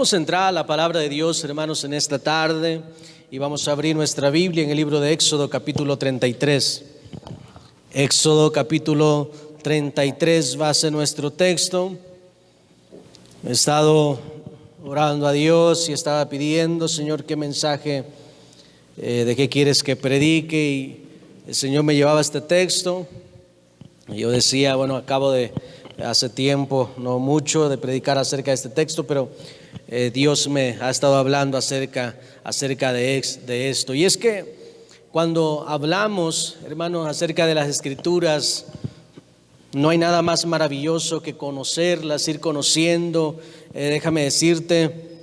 Vamos a entrar a la palabra de Dios, hermanos, en esta tarde y vamos a abrir nuestra Biblia en el libro de Éxodo capítulo 33. Éxodo capítulo 33 va a ser nuestro texto. He estado orando a Dios y estaba pidiendo, Señor, qué mensaje, de qué quieres que predique, y el Señor me llevaba este texto. Y yo decía, bueno, acabo de hace tiempo, no mucho, de predicar acerca de este texto, pero Dios me ha estado hablando acerca de esto. Y es que cuando hablamos, hermanos, acerca de las Escrituras, no hay nada más maravilloso que conocerlas, ir conociendo. Déjame decirte,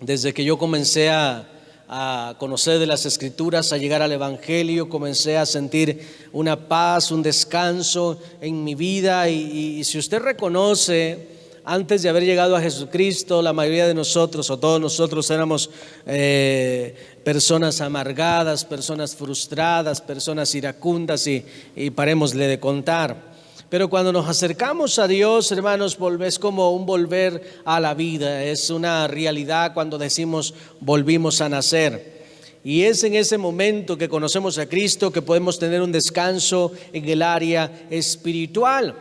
desde que yo comencé a conocer de las Escrituras, a llegar al Evangelio, comencé a sentir una paz, un descanso en mi vida. Y si usted reconoce, antes de haber llegado a Jesucristo, la mayoría de nosotros o todos nosotros éramos personas amargadas, personas frustradas, personas iracundas y parémosle de contar. Pero cuando nos acercamos a Dios, hermanos, es como un volver a la vida. Es una realidad cuando decimos volvimos a nacer. Y es en ese momento que conocemos a Cristo que podemos tener un descanso en el área espiritual.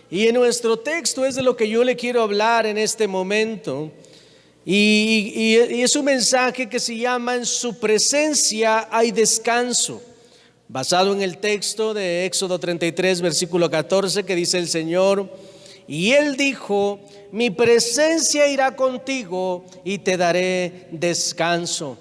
Y en nuestro texto es de lo que yo le quiero hablar en este momento. Y es un mensaje que se llama En su presencia hay descanso. Basado en el texto de Éxodo 33, versículo 14, que dice el Señor: y Él dijo, mi presencia irá contigo y te daré descanso.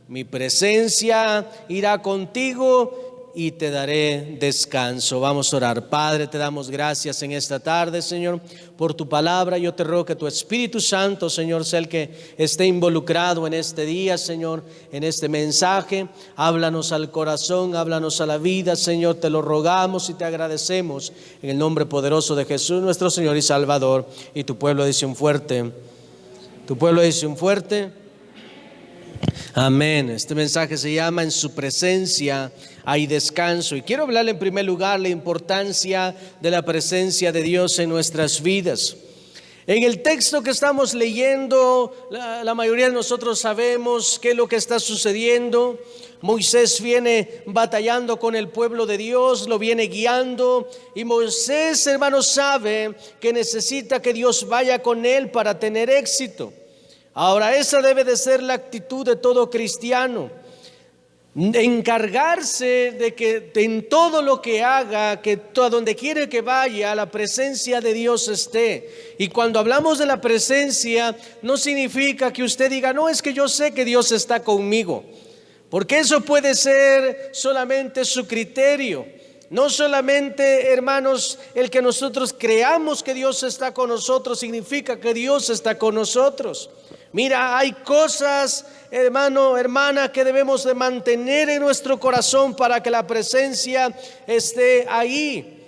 Mi presencia irá contigo y te daré descanso. Vamos a orar. Padre, te damos gracias en esta tarde, Señor, por tu palabra. Yo te ruego que tu Espíritu Santo, Señor, sea el que esté involucrado en este día, Señor, en este mensaje. Háblanos al corazón, háblanos a la vida, Señor, te lo rogamos y te agradecemos en el nombre poderoso de Jesús, nuestro Señor y Salvador. Y tu pueblo dice un fuerte amén. Este mensaje se llama En su presencia hay descanso. Y quiero hablarle en primer lugar la importancia de la presencia de Dios en nuestras vidas. En el texto que estamos leyendo, la mayoría de nosotros sabemos qué es lo que está sucediendo. Moisés viene batallando con el pueblo de Dios, lo viene guiando, y Moisés, hermano, sabe que necesita que Dios vaya con él para tener éxito. Ahora, esa debe de ser la actitud de todo cristiano. Encargarse de que en todo lo que haga, que a donde quiere que vaya, la presencia de Dios esté. Y cuando hablamos de la presencia, no significa que usted diga, no, es que yo sé que Dios está conmigo. Porque eso puede ser solamente su criterio. No solamente, hermanos, el que nosotros creamos que Dios está con nosotros significa que Dios está con nosotros. Mira, hay cosas, hermano, hermana, que debemos de mantener en nuestro corazón para que la presencia esté ahí.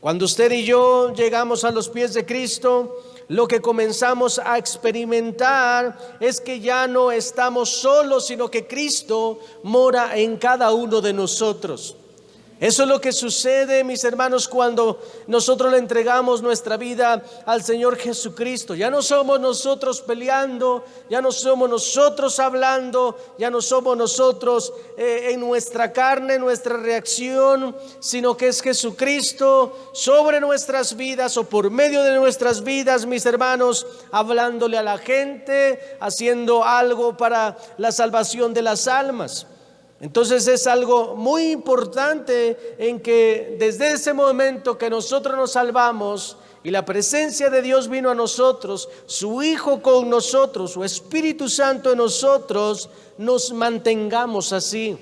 Cuando usted y yo llegamos a los pies de Cristo, lo que comenzamos a experimentar es que ya no estamos solos, sino que Cristo mora en cada uno de nosotros. Eso es lo que sucede, mis hermanos, cuando nosotros le entregamos nuestra vida al Señor Jesucristo. Ya no somos nosotros peleando, ya no somos nosotros hablando, ya no somos nosotros en nuestra carne, nuestra reacción, sino que es Jesucristo sobre nuestras vidas o por medio de nuestras vidas, mis hermanos, hablándole a la gente, haciendo algo para la salvación de las almas. Entonces es algo muy importante en que desde ese momento que nosotros nos salvamos y la presencia de Dios vino a nosotros, su Hijo con nosotros, su Espíritu Santo en nosotros, nos mantengamos así,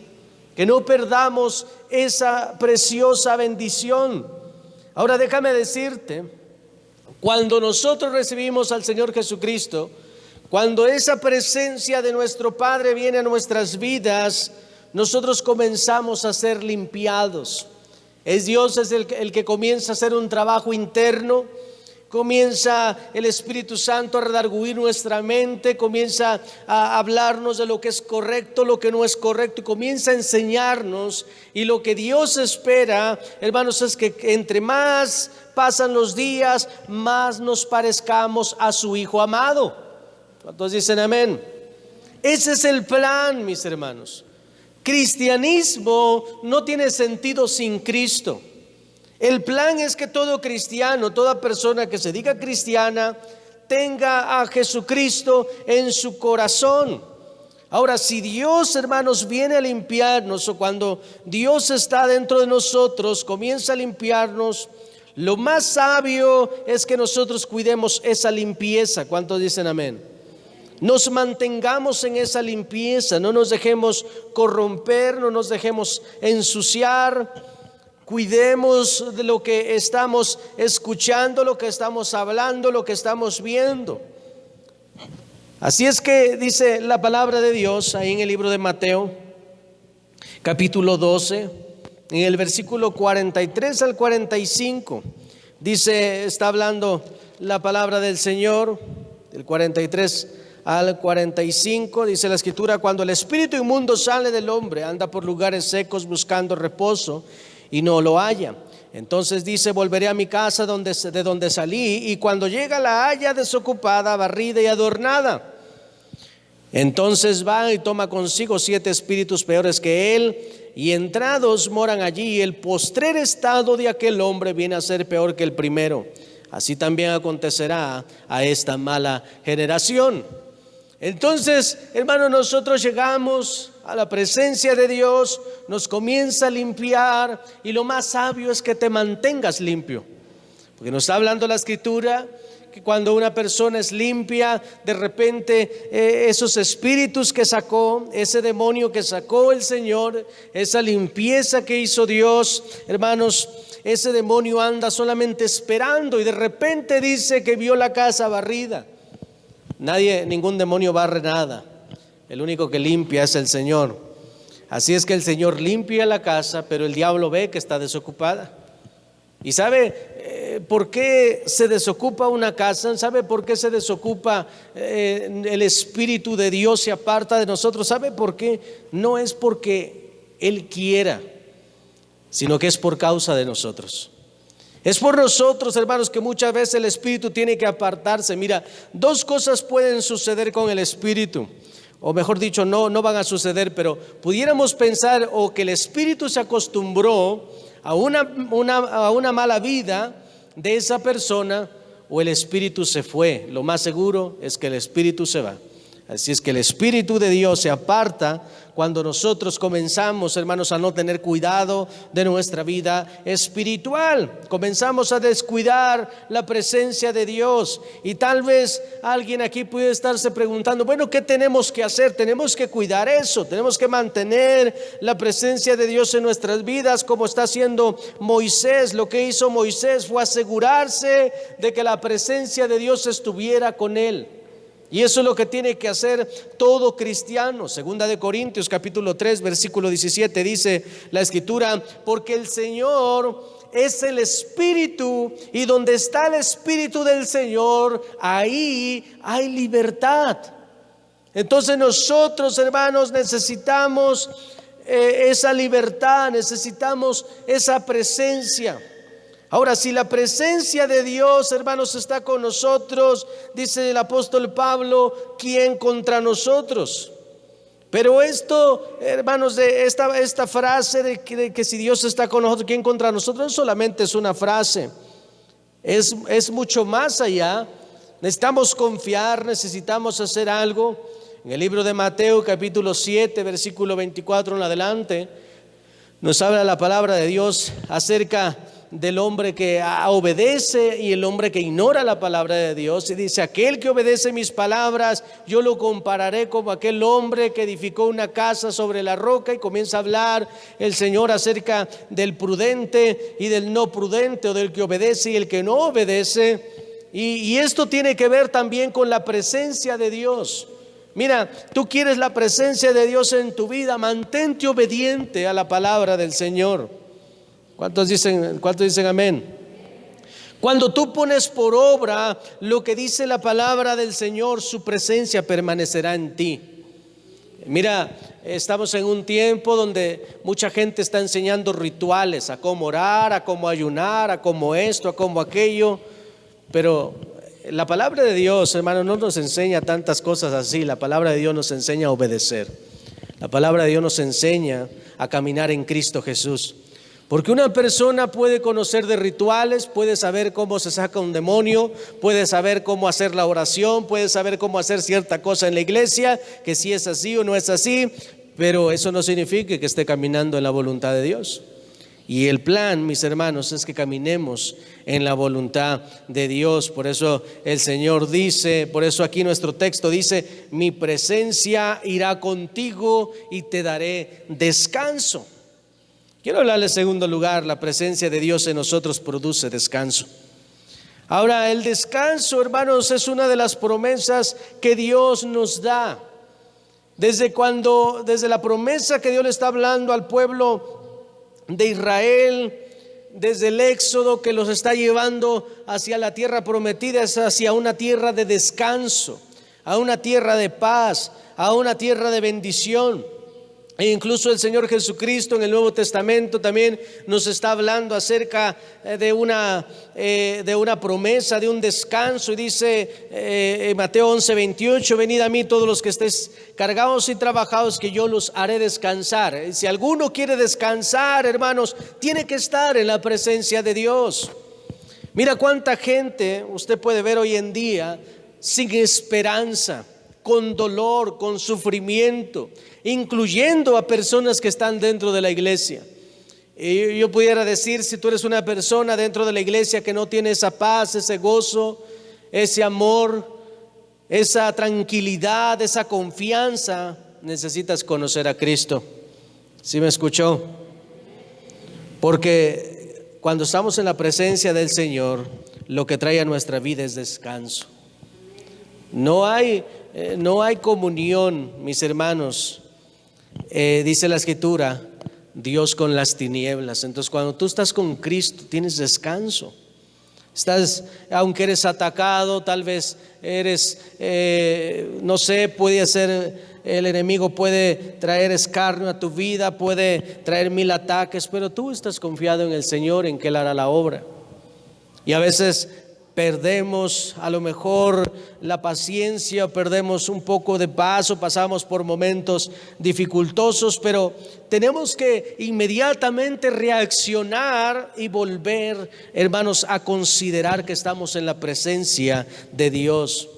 que no perdamos esa preciosa bendición. Ahora déjame decirte, cuando nosotros recibimos al Señor Jesucristo, cuando esa presencia de nuestro Padre viene a nuestras vidas, nosotros comenzamos a ser limpiados. Dios es el que comienza a hacer un trabajo interno. Comienza el Espíritu Santo a redarguir nuestra mente, comienza a hablarnos de lo que es correcto, lo que no es correcto, y comienza a enseñarnos. Y lo que Dios espera, hermanos, es que entre más pasan los días, más nos parezcamos a su Hijo amado. ¿Cuántos dicen amén? Ese es el plan, mis hermanos. Cristianismo no tiene sentido sin Cristo. El plan es que todo cristiano, toda persona que se diga cristiana, tenga a Jesucristo en su corazón. Ahora, si Dios, hermanos, viene a limpiarnos, o cuando Dios está dentro de nosotros, comienza a limpiarnos, lo más sabio es que nosotros cuidemos esa limpieza. ¿Cuántos dicen amén? Nos mantengamos en esa limpieza, no nos dejemos corromper, no nos dejemos ensuciar. Cuidemos de lo que estamos escuchando, lo que estamos hablando, lo que estamos viendo. Así es que dice la palabra de Dios ahí en el libro de Mateo, capítulo 12, en el versículo 43 al 45. Dice, está hablando la palabra del Señor, del 43 al 45, dice la Escritura: cuando el espíritu inmundo sale del hombre, anda por lugares secos buscando reposo y no lo halla. Entonces dice: volveré a mi casa de donde salí, y cuando llega la halla desocupada, barrida y adornada. Entonces va y toma consigo 7 espíritus peores que él, y entrados moran allí. El postrer estado de aquel hombre viene a ser peor que el primero. Así también acontecerá a esta mala generación. Entonces, hermanos, nosotros llegamos a la presencia de Dios, nos comienza a limpiar, y lo más sabio es que te mantengas limpio, porque nos está hablando la Escritura que cuando una persona es limpia, de repente esos espíritus que sacó, ese demonio que sacó el Señor, esa limpieza que hizo Dios, hermanos, ese demonio anda solamente esperando, y de repente dice que vio la casa barrida. Ningún demonio barre nada. El único que limpia es el Señor. Así es que el Señor limpia la casa, pero el diablo ve que está desocupada. ¿Y sabe por qué se desocupa una casa? ¿Sabe por qué se desocupa? El Espíritu de Dios se aparta de nosotros. ¿Sabe por qué? No es porque Él quiera, sino que es por causa de nosotros. Es por nosotros, hermanos, que muchas veces el Espíritu tiene que apartarse. Mira, 2 cosas pueden suceder con el Espíritu, o mejor dicho, no van a suceder, pero pudiéramos pensar o que el Espíritu se acostumbró a una mala vida de esa persona, o el Espíritu se fue. Lo más seguro es que el Espíritu se va. Así es que el Espíritu de Dios se aparta cuando nosotros comenzamos, hermanos, a no tener cuidado de nuestra vida espiritual. Comenzamos a descuidar la presencia de Dios. Y tal vez alguien aquí puede estarse preguntando: bueno, ¿qué tenemos que hacer? Tenemos que cuidar eso, tenemos que mantener la presencia de Dios en nuestras vidas, como está haciendo Moisés. Lo que hizo Moisés fue asegurarse de que la presencia de Dios estuviera con él. Y eso es lo que tiene que hacer todo cristiano. Segunda de Corintios capítulo 3 versículo 17 dice la Escritura: porque el Señor es el Espíritu, y donde está el Espíritu del Señor, ahí hay libertad. Entonces nosotros, hermanos, necesitamos esa libertad, necesitamos esa presencia. Ahora, si la presencia de Dios, hermanos, está con nosotros, dice el apóstol Pablo, ¿quién contra nosotros? Pero esto, hermanos, de esta frase de que si Dios está con nosotros, ¿quién contra nosotros? No solamente es una frase, es mucho más allá. Necesitamos confiar, necesitamos hacer algo. En el libro de Mateo capítulo 7 versículo 24 en adelante, nos habla la palabra de Dios acerca del hombre que obedece y el hombre que ignora la palabra de Dios. Y dice: aquel que obedece mis palabras, yo lo compararé como aquel hombre que edificó una casa sobre la roca. Y comienza a hablar el Señor acerca del prudente y del no prudente, o del que obedece y el que no obedece. Y esto tiene que ver también con la presencia de Dios. Mira, tú quieres la presencia de Dios en tu vida, mantente obediente a la palabra del Señor. ¿Cuántos dicen amén? Cuando tú pones por obra lo que dice la palabra del Señor, su presencia permanecerá en ti. Mira, estamos en un tiempo donde mucha gente está enseñando rituales, a cómo orar, a cómo ayunar, a cómo esto, a cómo aquello. Pero La palabra de Dios, hermano, no nos enseña tantas cosas así. La palabra de Dios nos enseña a obedecer. La palabra de Dios nos enseña a caminar en Cristo Jesús. Porque una persona puede conocer de rituales, puede saber cómo se saca un demonio, puede saber cómo hacer la oración, puede saber cómo hacer cierta cosa en la iglesia, que si es así o no es así, pero eso no significa que esté caminando en la voluntad de Dios. Y el plan, mis hermanos, es que caminemos en la voluntad de Dios. Por eso el Señor dice, por eso aquí nuestro texto dice: mi presencia irá contigo y te daré descanso. Quiero hablarle en segundo lugar, la presencia de Dios en nosotros produce descanso. Ahora, el descanso, hermanos, es una de las promesas que Dios nos da. Desde la promesa que Dios le está hablando al pueblo de Israel, desde el éxodo que los está llevando hacia la tierra prometida, es hacia una tierra de descanso, a una tierra de paz, a una tierra de bendición. E incluso el Señor Jesucristo en el Nuevo Testamento también nos está hablando acerca de una promesa, de un descanso. Y dice en Mateo 11:28: venid a mí todos los que estéis cargados y trabajados, que yo los haré descansar. Si alguno quiere descansar, hermanos, tiene que estar en la presencia de Dios. Mira cuánta gente usted puede ver hoy en día sin esperanza, con dolor, con sufrimiento, incluyendo a personas que están dentro de la iglesia. Y yo pudiera decir, si tú eres una persona dentro de la iglesia que no tiene esa paz, ese gozo, ese amor, esa tranquilidad, esa confianza, necesitas conocer a Cristo. ¿Sí me escuchó? Porque cuando estamos en la presencia del Señor, lo que trae a nuestra vida es descanso. No hay comunión, mis hermanos. Dice la Escritura, Dios con las tinieblas. Entonces, cuando tú estás con Cristo, tienes descanso. Aunque eres atacado, tal vez eres, no sé, puede ser, el enemigo puede traer escarnio a tu vida, puede traer 1000 ataques, pero tú estás confiado en el Señor, en que Él hará la obra. Y a veces perdemos a lo mejor la paciencia, perdemos un poco de paz, o pasamos por momentos dificultosos, pero tenemos que inmediatamente reaccionar y volver, hermanos, a considerar que estamos en la presencia de Dios.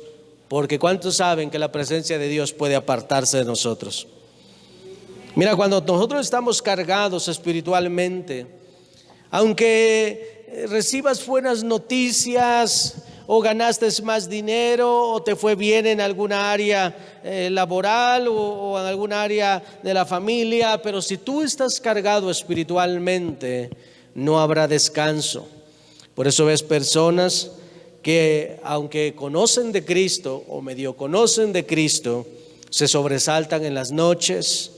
Porque ¿cuántos saben que la presencia de Dios puede apartarse de nosotros? Mira, cuando nosotros estamos cargados espiritualmente, aunque recibas buenas noticias, o ganaste más dinero, o te fue bien en alguna área laboral, o en alguna área de la familia, pero si tú estás cargado espiritualmente, no habrá descanso. Por eso ves personas que, aunque conocen de Cristo o medio conocen de Cristo, se sobresaltan en las noches,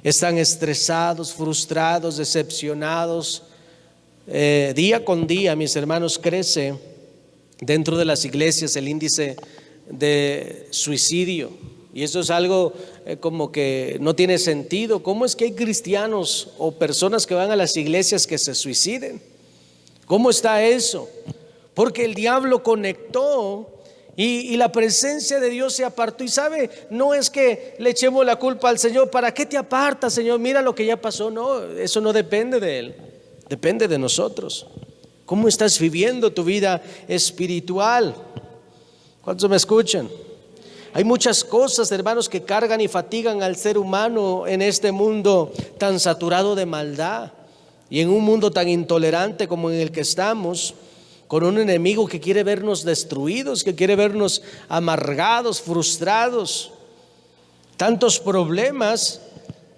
están estresados, frustrados, decepcionados. Día con día, mis hermanos, crece dentro de las iglesias el índice de suicidio, y eso es algo como que no tiene sentido. ¿Cómo es que hay cristianos o personas que van a las iglesias que se suiciden? ¿Cómo está eso? Porque el diablo conectó y la presencia de Dios se apartó. Y sabe, no es que le echemos la culpa al Señor. ¿Para qué te apartas, Señor? Mira lo que ya pasó. No, eso no depende de Él. Depende de nosotros. ¿Cómo estás viviendo tu vida espiritual? ¿Cuántos me escuchan? Hay muchas cosas, hermanos, que cargan y fatigan al ser humano en este mundo tan saturado de maldad, y en un mundo tan intolerante como en el que estamos, con un enemigo que quiere vernos destruidos, que quiere vernos amargados, frustrados, tantos problemas.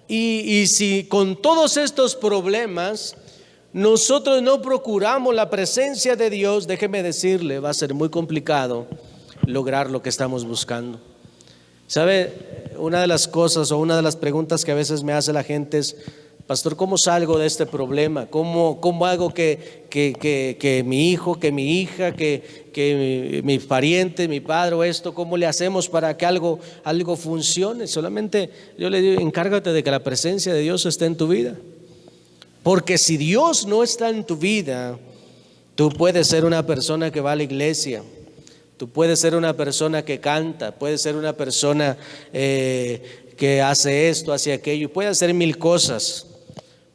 Y si con todos estos problemas nosotros no procuramos la presencia de Dios, déjeme decirle, va a ser muy complicado lograr lo que estamos buscando. ¿Sabe? Una de las cosas, o una de las preguntas que a veces me hace la gente es: pastor, ¿cómo salgo de este problema? ¿Cómo hago que mi hijo, que mi hija, que mi pariente, mi padre o esto, cómo le hacemos para que algo funcione? Solamente yo le digo, encárgate de que la presencia de Dios esté en tu vida. Porque si Dios no está en tu vida, tú puedes ser una persona que va a la iglesia, Tú puedes ser una persona que canta, puedes ser una persona que hace esto, hace aquello, puede hacer mil cosas.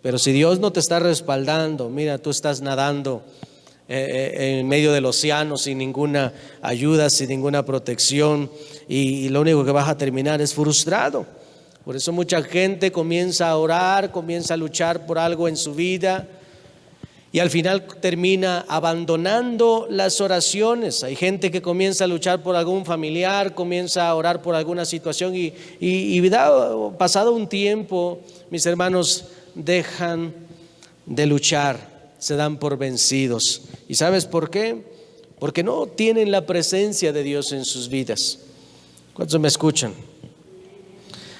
Pero si Dios no te está respaldando, mira, tú estás nadando en medio del océano sin ninguna ayuda, sin ninguna protección, y lo único que vas a terminar es frustrado. Por eso mucha gente comienza a orar, comienza a luchar por algo en su vida y al final termina abandonando las oraciones. Hay gente que comienza a luchar por algún familiar, comienza a orar por alguna situación y pasado un tiempo, mis hermanos, dejan de luchar, se dan por vencidos. ¿Y sabes por qué? Porque no tienen la presencia de Dios en sus vidas. ¿Cuántos me escuchan?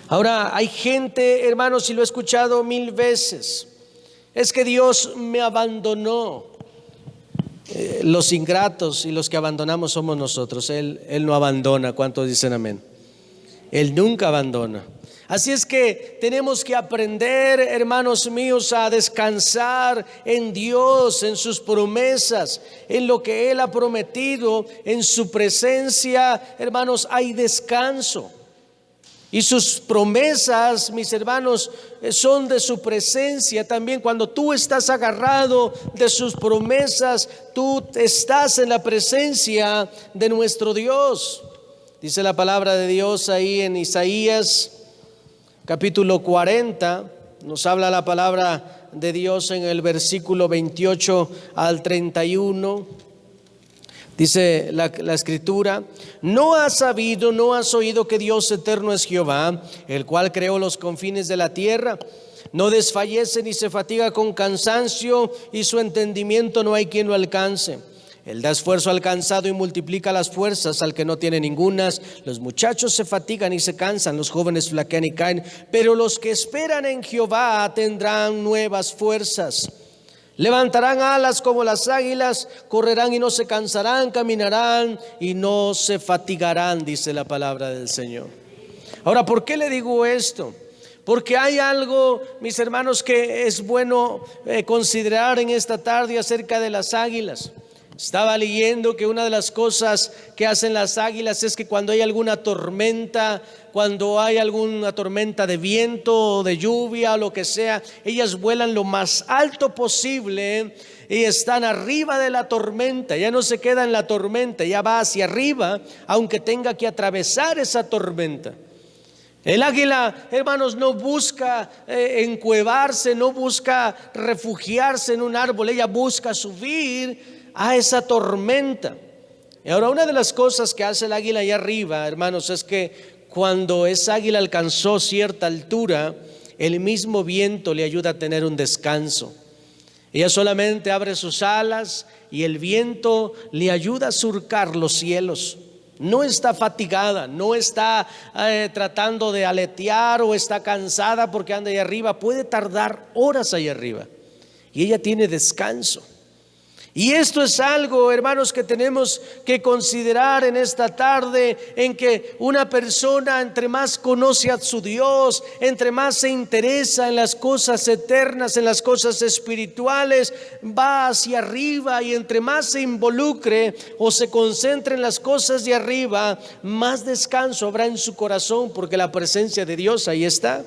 Ahora, hay gente, hermanos, y lo he escuchado 1000 veces, es que Dios me abandonó. Los ingratos y los que abandonamos somos nosotros. Él no abandona. ¿Cuántos dicen amén? Él nunca abandona. Así es que tenemos que aprender, hermanos míos, a descansar en Dios, en sus promesas, en lo que Él ha prometido. En su presencia, hermanos, hay descanso. Y sus promesas, mis hermanos, son de su presencia también. Cuando tú estás agarrado de sus promesas, tú estás en la presencia de nuestro Dios. Dice la palabra de Dios ahí en Isaías capítulo 40, nos habla la palabra de Dios en el versículo 28 al 31. Dice la escritura: ¿no has sabido, no has oído que Dios eterno es Jehová, el cual creó los confines de la tierra? No desfallece ni se fatiga con cansancio, y su entendimiento no hay quien lo alcance. Él da esfuerzo al cansado y multiplica las fuerzas al que no tiene ningunas. Los muchachos se fatigan y se cansan, los jóvenes flaquean y caen, pero los que esperan en Jehová tendrán nuevas fuerzas. Levantarán alas como las águilas, correrán y no se cansarán, caminarán y no se fatigarán, dice la palabra del Señor. Ahora, ¿por qué le digo esto? Porque hay algo, mis hermanos, que es bueno considerar en esta tarde acerca de las águilas. Estaba leyendo que una de las cosas que hacen las águilas es que cuando hay alguna tormenta, cuando hay alguna tormenta de viento o de lluvia o lo que sea, ellas vuelan lo más alto posible y están arriba de la tormenta. Ya no se queda en la tormenta, ya va hacia arriba, aunque tenga que atravesar esa tormenta. El águila, hermanos, no busca encuevarse, no busca refugiarse en un árbol, ella busca subir a esa tormenta. Y ahora, una de las cosas que hace el águila allá arriba, hermanos, es que cuando esa águila alcanzó cierta altura, el mismo viento le ayuda a tener un descanso. Ella solamente abre sus alas y el viento le ayuda a surcar los cielos. No está fatigada, no está tratando de aletear o está cansada porque anda ahí arriba. Puede tardar horas ahí arriba y ella tiene descanso. Y esto es algo, hermanos, que tenemos que considerar en esta tarde, en que una persona entre más conoce a su Dios, entre más se interesa en las cosas eternas, en las cosas espirituales, va hacia arriba, y entre más se involucre o se concentre en las cosas de arriba, más descanso habrá en su corazón, porque la presencia de Dios ahí está.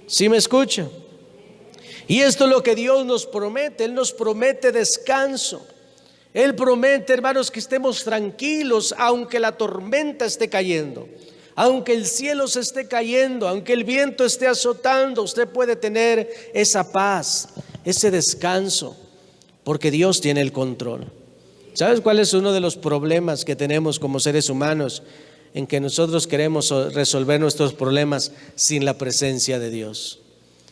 ¿Sí me escucha? Y esto es lo que Dios nos promete. Él nos promete descanso. Él promete, hermanos, que estemos tranquilos aunque la tormenta esté cayendo, aunque el cielo se esté cayendo, aunque el viento esté azotando. Usted puede tener esa paz, ese descanso, porque Dios tiene el control. ¿Sabes cuál es uno de los problemas que tenemos como seres humanos? En que nosotros queremos resolver nuestros problemas sin la presencia de Dios,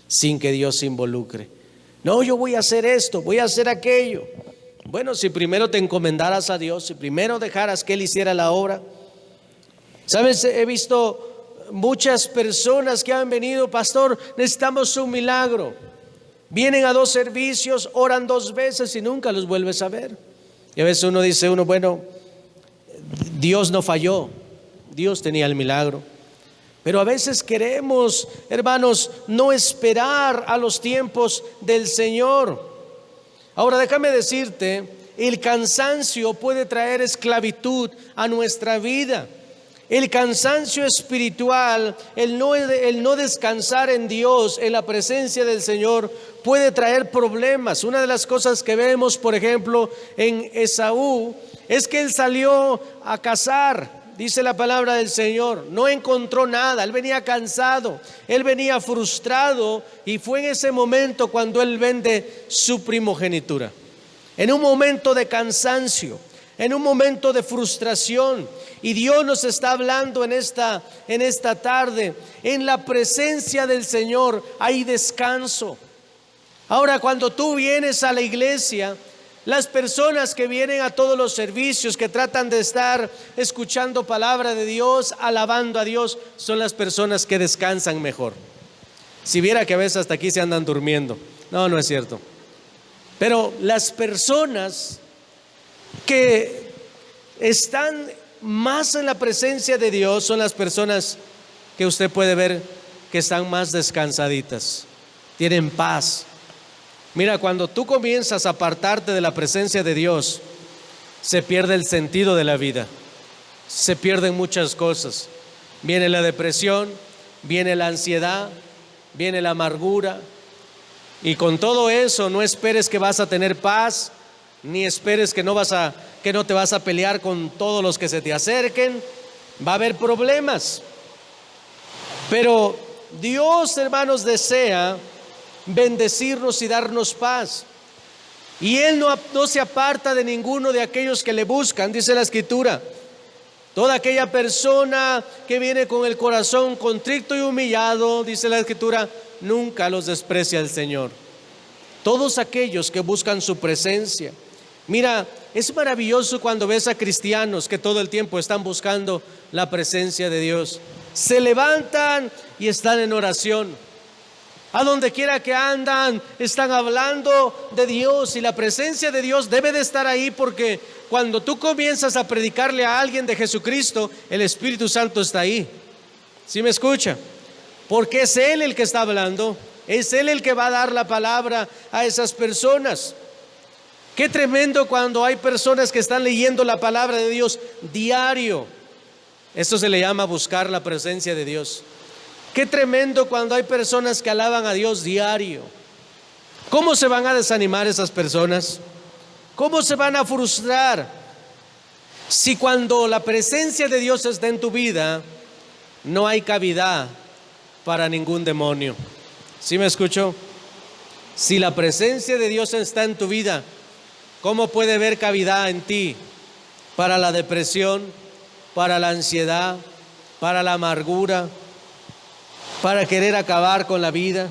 sin que Dios se involucre. No, yo voy a hacer esto, voy a hacer aquello. Bueno, si primero te encomendaras a Dios, si primero dejaras que Él hiciera la obra. Sabes, he visto muchas personas que han venido: pastor, necesitamos un milagro. Vienen a 2 servicios, oran 2 veces y nunca los vuelves a ver. Y a veces uno dice, bueno, Dios no falló, Dios tenía el milagro. Pero a veces queremos, hermanos, no esperar a los tiempos del Señor. Ahora déjame decirte, el cansancio puede traer esclavitud a nuestra vida. El cansancio espiritual, el no descansar en Dios, en la presencia del Señor, puede traer problemas. Una de las cosas que vemos, por ejemplo, en Esaú, es que él salió a cazar, dice la palabra del Señor, no encontró nada, él venía cansado, él venía frustrado, y fue en ese momento cuando él vende su primogenitura. En un momento de cansancio, en un momento de frustración. Y Dios nos está hablando en esta tarde. En la presencia del Señor hay descanso. Ahora, cuando tú vienes a la iglesia, las personas que vienen a todos los servicios, que tratan de estar escuchando palabra de Dios, alabando a Dios, son las personas que descansan mejor. Si viera que a veces hasta aquí se andan durmiendo. No, no es cierto. Pero las personas que están más en la presencia de Dios son las personas que usted puede ver que están más descansaditas, tienen paz. Mira, cuando tú comienzas a apartarte de la presencia de Dios, se pierde el sentido de la vida, se pierden muchas cosas. Viene la depresión, viene la ansiedad, viene la amargura, y con todo eso no esperes que vas a tener paz, ni esperes que no te vas a pelear con todos los que se te acerquen. Va a haber problemas. Pero Dios, hermanos, desea bendecirnos y darnos paz. Y Él no se aparta de ninguno de aquellos que le buscan, dice la Escritura. Toda aquella persona que viene con el corazón contrito y humillado, dice la Escritura, nunca los desprecia el Señor. Todos aquellos que buscan su presencia. Mira, es maravilloso cuando ves a cristianos que todo el tiempo están buscando la presencia de Dios. Se levantan y están en oración. A donde quiera que andan, están hablando de Dios, y la presencia de Dios debe de estar ahí, porque cuando tú comienzas a predicarle a alguien de Jesucristo, el Espíritu Santo está ahí. ¿Sí me escucha? Porque es Él el que está hablando, es Él el que va a dar la palabra a esas personas. Qué tremendo cuando hay personas que están leyendo la palabra de Dios diario. Esto se le llama buscar la presencia de Dios. Qué tremendo cuando hay personas que alaban a Dios diario. ¿Cómo se van a desanimar esas personas? ¿Cómo se van a frustrar? Si cuando la presencia de Dios está en tu vida, no hay cavidad para ningún demonio. ¿Sí me escuchó? Si la presencia de Dios está en tu vida, ¿cómo puede haber cavidad en ti para la depresión, para la ansiedad, para la amargura, para querer acabar con la vida?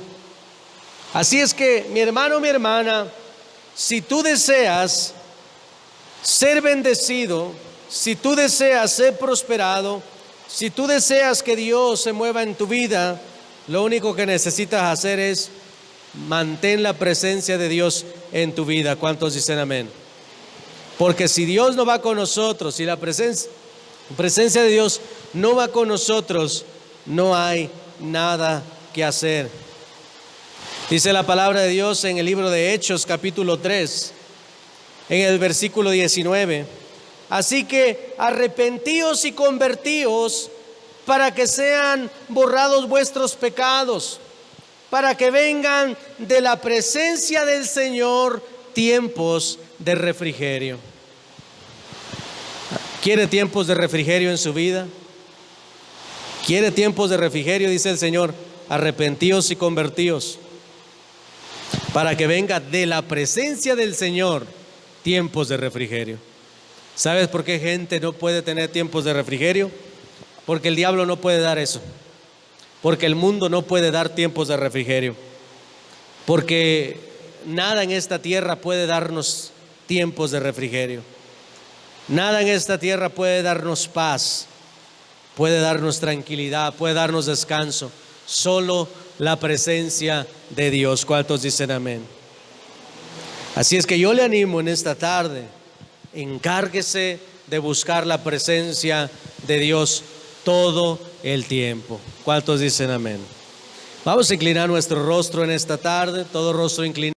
Así es que, mi hermano, mi hermana, si tú deseas ser bendecido, si tú deseas ser prosperado, si tú deseas que Dios se mueva en tu vida, lo único que necesitas hacer es mantén la presencia de Dios en tu vida. ¿Cuántos dicen amén? Porque si Dios no va con nosotros, si la presencia de Dios no va con nosotros, no hay nada que hacer. Dice la palabra de Dios en el libro de Hechos, capítulo 3, en el versículo 19. Así que arrepentíos y convertíos para que sean borrados vuestros pecados, para que vengan de la presencia del Señor tiempos de refrigerio. ¿Quiere tiempos de refrigerio en su vida? ¿Quiere tiempos de refrigerio? Dice el Señor, arrepentíos y convertíos, para que venga de la presencia del Señor tiempos de refrigerio. ¿Sabes por qué gente no puede tener tiempos de refrigerio? Porque el diablo no puede dar eso. Porque el mundo no puede dar tiempos de refrigerio. Porque nada en esta tierra puede darnos tiempos de refrigerio. Nada en esta tierra puede darnos paz, puede darnos tranquilidad, puede darnos descanso. Solo la presencia de Dios. ¿Cuántos dicen amén? Así es que yo le animo en esta tarde, encárguese de buscar la presencia de Dios todo el tiempo. ¿Cuántos dicen amén? Vamos a inclinar nuestro rostro en esta tarde, todo rostro inclinado.